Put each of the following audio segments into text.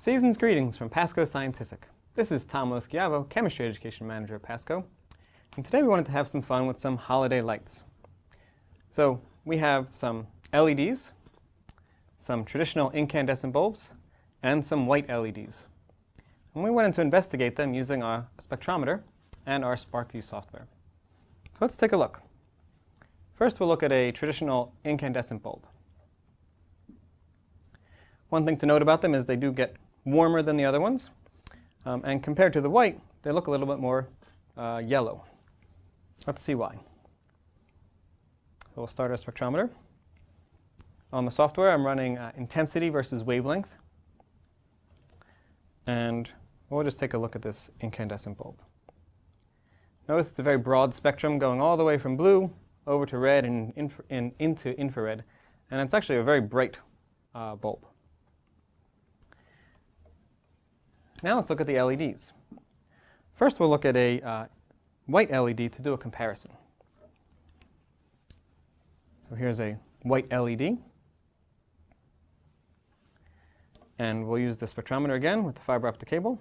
Season's greetings from PASCO Scientific. This is Tom Loschiavo, Chemistry Education Manager at PASCO. And today we wanted to have some fun with some holiday lights. So we have some LEDs, some traditional incandescent bulbs, and some white LEDs. And we wanted to investigate them using our spectrometer and our SPARKvue software. So let's take a look. First we'll look at a traditional incandescent bulb. One thing to note about them is they do get warmer than the other ones. And compared to the white, they look a little bit more yellow. Let's see why. So we'll start our spectrometer. On the software, I'm running intensity versus wavelength. And we'll just take a look at this incandescent bulb. Notice it's a very broad spectrum going all the way from blue over to red and into infrared. And it's actually a very bright bulb. Now let's look at the LEDs. First we'll look at a white LED to do a comparison. So here's a white LED. And we'll use the spectrometer again with the fiber optic cable.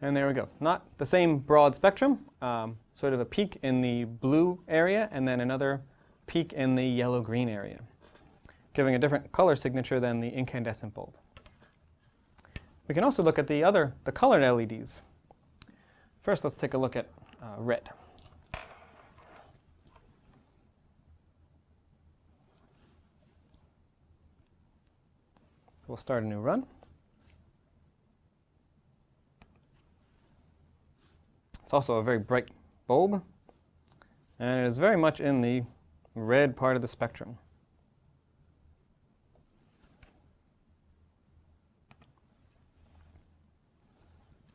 And there we go. Not the same broad spectrum, sort of a peak in the blue area and then another peak in the yellow-green area, giving a different color signature than the incandescent bulb. We can also look at the colored LEDs. First, let's take a look at red. We'll start a new run. It's also a very bright bulb, and it is very much in the red part of the spectrum.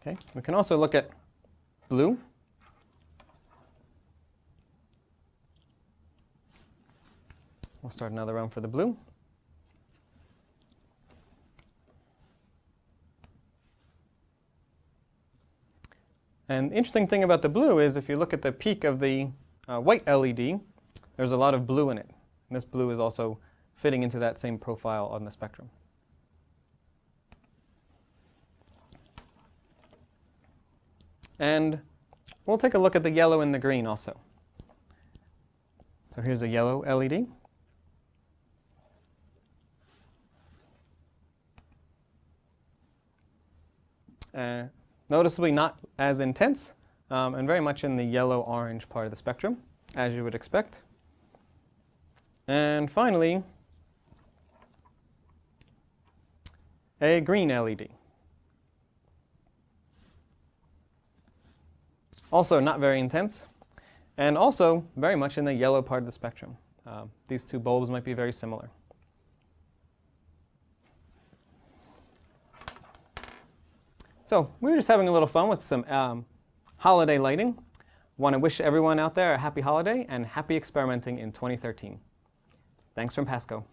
Okay, we can also look at blue. We'll start another round for the blue. And the interesting thing about the blue is if you look at the peak of the white LED, there's a lot of blue in it. And this blue is also fitting into that same profile on the spectrum. And we'll take a look at the yellow and the green also. So here's a yellow LED. Noticeably not as intense, and very much in the yellow-orange part of the spectrum, as you would expect. And finally, a green LED. Also not very intense, and also very much in the yellow part of the spectrum. These two bulbs might be very similar. So we were just having a little fun with some holiday lighting. Want to wish everyone out there a happy holiday and happy experimenting in 2013. Thanks from PASCO.